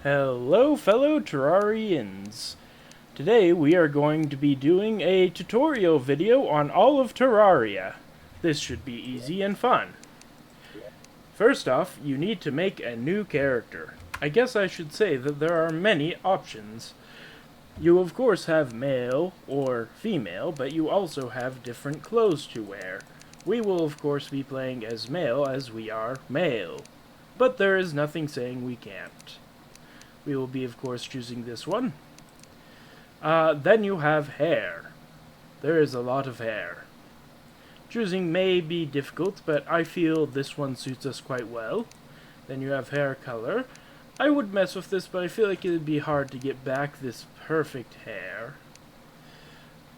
Hello fellow Terrarians! Today we are going to be doing a tutorial video on all of Terraria. This should be easy and fun. First off, you need to make a new character. I guess I should say that there are many options. You of course have male or female, but you also have different clothes to wear. We will of course be playing as male as we are male, but there is nothing saying we can't. We will be, of course, choosing this one. Then you have hair. There is a lot of hair. Choosing may be difficult, but I feel this one suits us quite well. Then you have hair color. I would mess with this, but I feel like it would be hard to get back this perfect hair.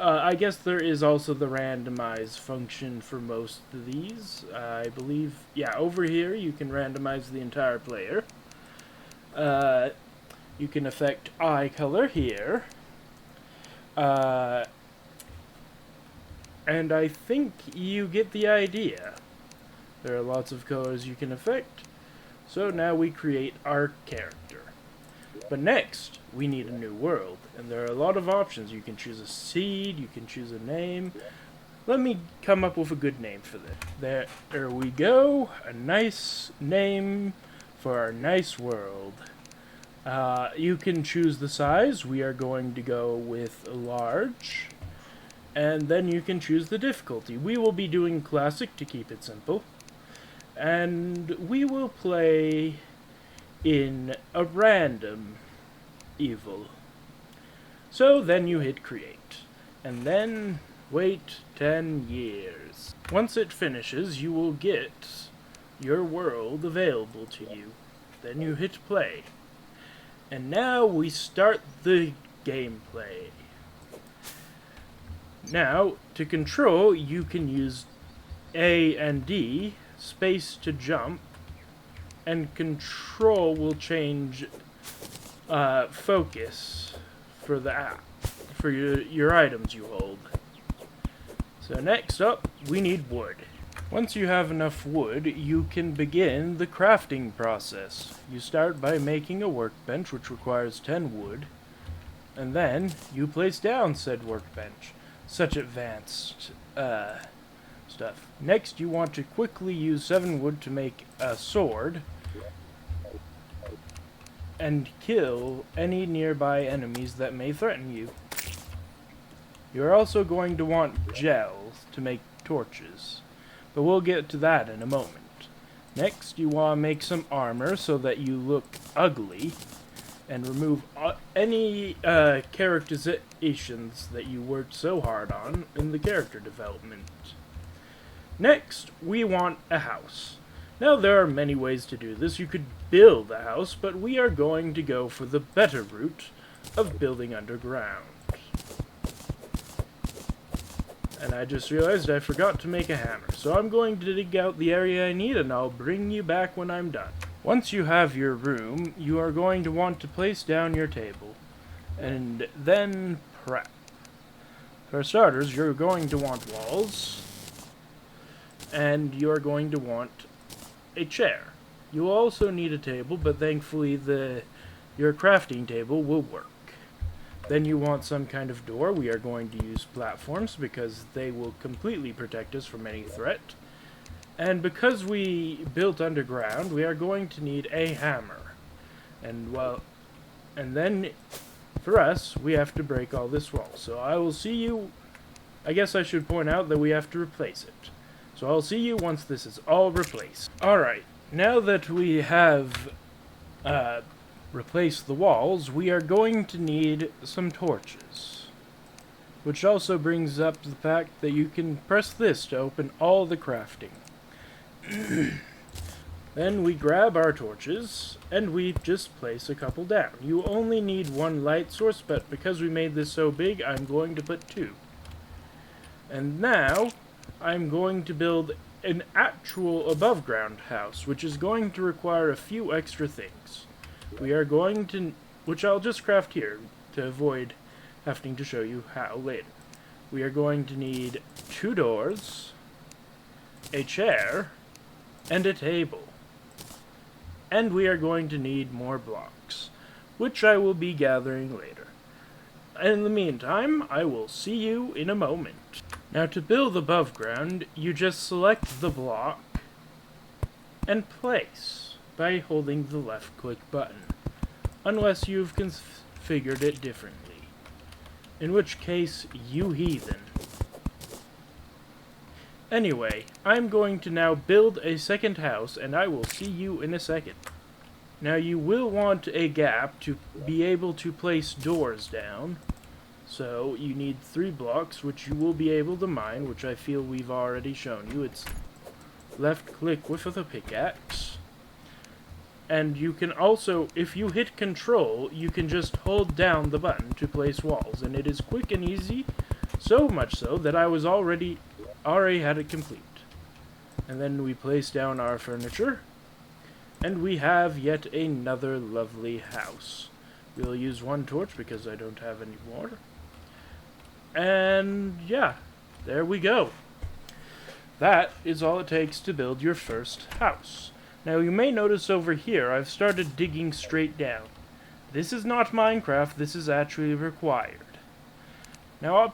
I guess there is also the randomize function for most of these. I believe, yeah, over here you can randomize the entire player. You can affect eye color here. And I think you get the idea. There are lots of colors you can affect. So now we create our character. But next, we need a new world. And there are a lot of options. You can choose a seed, you can choose a name. Let me come up with a good name for this. There we go. A nice name for our nice world. You can choose the size. We are going to go with large. And then you can choose the difficulty. We will be doing classic to keep it simple. And we will play in a random evil. So then you hit create. And then wait 10 years. Once it finishes, you will get your world available to you. Then you hit play. And now we start the gameplay. Now, to control, you can use A and D, space to jump, and control will change focus for the app, for your items you hold. So next up, we need wood. Once you have enough wood, you can begin the crafting process. You start by making a workbench, which requires 10 wood, and then you place down said workbench. Such advanced stuff. Next, you want to quickly use 7 wood to make a sword and kill any nearby enemies that may threaten you. You're also going to want gel to make torches. But we'll get to that in a moment. Next, you want to make some armor so that you look ugly, and remove any characterizations that you worked so hard on in the character development. Next, we want a house. Now, there are many ways to do this. You could build a house, but we are going to go for the better route of building underground. And I just realized I forgot to make a hammer. So I'm going to dig out the area I need, and I'll bring you back when I'm done. Once you have your room, you are going to want to place down your table. And then prep. For starters, you're going to want walls. And you're going to want a chair. You'll also need a table, but thankfully your crafting table will work. Then you want some kind of door. We are going to use platforms because they will completely protect us from any threat. And because we built underground, we are going to need a hammer. And then for us, we have to break all this wall. So I will see you. I guess I should point out that we have to replace it. So I'll see you once this is all replaced. Alright, now that we have replace the walls, we are going to need some torches. Which also brings up the fact that you can press this to open all the crafting. Then we grab our torches, and we just place a couple down. You only need one light source, but because we made this so big, I'm going to put 2. And now, I'm going to build an actual above-ground house, which is going to require a few extra things. We are going to, which I'll just craft here to avoid having to show you how later. We are going to need 2 doors, a chair, and a table. And we are going to need more blocks. which I will be gathering later. In the meantime, I will see you in a moment. Now to build above ground, you just select the block and place by holding the left click button, unless you've configured it differently, in which case, you heathen. Anyway, I'm going to now build a second house, and I will see you in a second. Now you will want a gap to be able to place doors down, so you need 3 blocks, which you will be able to mine, which I feel we've already shown you. It's left click with a pickaxe. And you can also, if you hit control, you can just hold down the button to place walls, and it is quick and easy, so much so that I was already had it complete. And then we place down our furniture, and we have yet another lovely house. We'll use 1 torch because I don't have any more. And yeah, there we go. That is all it takes to build your first house. Now you may notice over here I've started digging straight down. This is not Minecraft, this is actually required. Now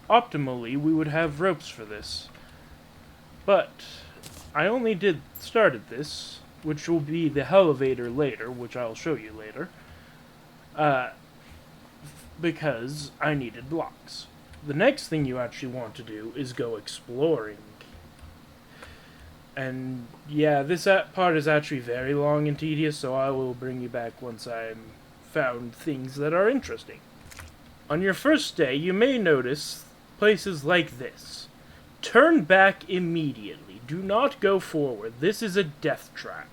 optimally we would have ropes for this, but I only started this, which will be the elevator later, which I'll show you later, because I needed blocks. The next thing you actually want to do is go exploring. And yeah, this part is actually very long and tedious, so I will bring you back once I've found things that are interesting. On your first day, you may notice places like this. Turn back immediately. Do not go forward. This is a death trap.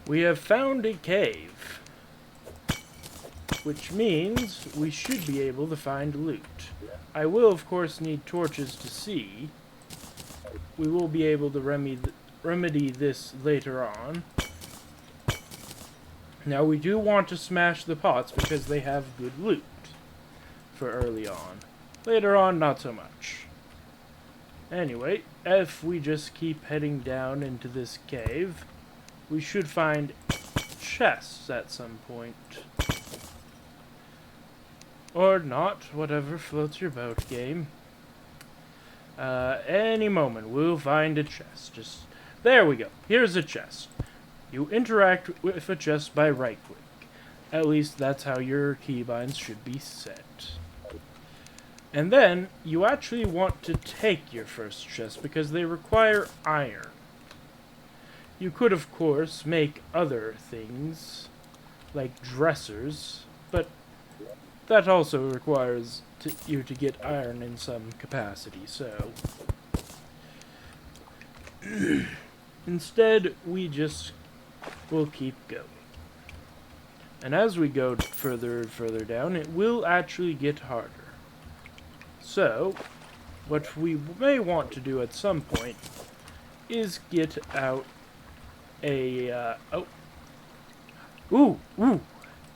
We have found a cave, which means we should be able to find loot. I will, of course, need torches to see. We will be able to remedy this later on. Now, we do want to smash the pots because they have good loot for early on. Later on, not so much. Anyway, if we just keep heading down into this cave, we should find chests at some point. Or not, whatever floats your boat, game. Any moment, we'll find a chest. There we go. Here's a chest. You interact with a chest by right-click. At least that's how your keybinds should be set. And then, you actually want to take your first chest because they require iron. You could, of course, make other things, like dressers, but that also requires you to get iron in some capacity, so instead we just will keep going. And as we go further and further down, it will actually get harder. So, what we may want to do at some point is get out a,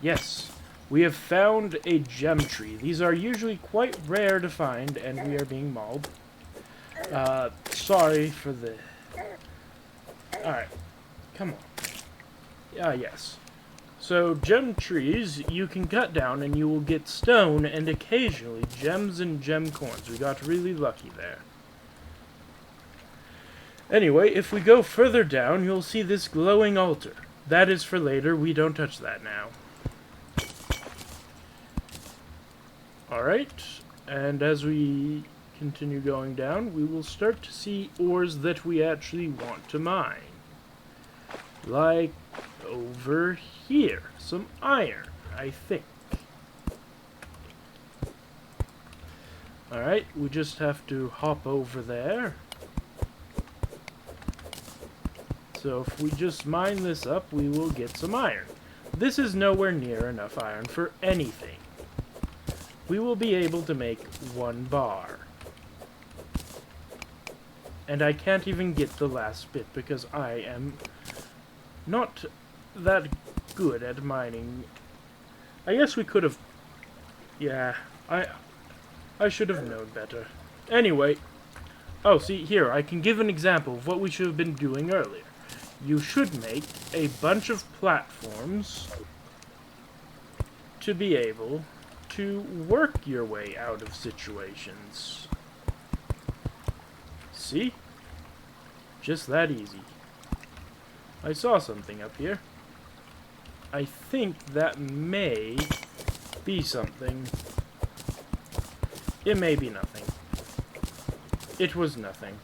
yes. We have found a gem tree. These are usually quite rare to find, and we are being mauled. Sorry for the... Alright. Come on. Yes. So, gem trees, you can cut down, and you will get stone, and occasionally gems and gem coins. We got really lucky there. Anyway, if we go further down, you'll see this glowing altar. That is for later. We don't touch that now. Alright, and as we continue going down, we will start to see ores that we actually want to mine. Like over here, some iron, I think. Alright, we just have to hop over there. So if we just mine this up, we will get some iron. This is nowhere near enough iron for anything. We will be able to make 1 bar. And I can't even get the last bit because I am not that good at mining. I guess we could have... Yeah, I should have known better. Anyway, oh, see, here, I can give an example of what we should have been doing earlier. you should make a bunch of platforms to be able to work your way out of situations. See? Just that easy. I saw something up here. I think that may be something. It may be nothing. It was nothing.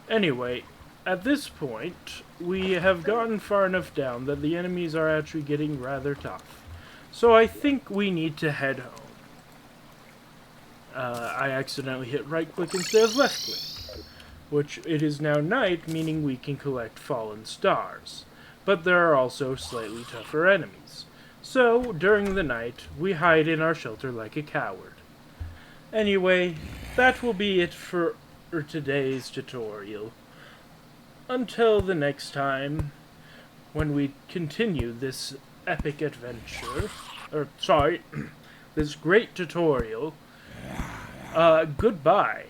Anyway, at this point, we have gotten far enough down that the enemies are actually getting rather tough. So I think we need to head home. I accidentally hit right click instead of left click, which it is now night, meaning we can collect fallen stars. But there are also slightly tougher enemies. So, during the night, we hide in our shelter like a coward. Anyway, that will be it for today's tutorial. Until the next time, when we continue this epic adventure, this great tutorial, goodbye.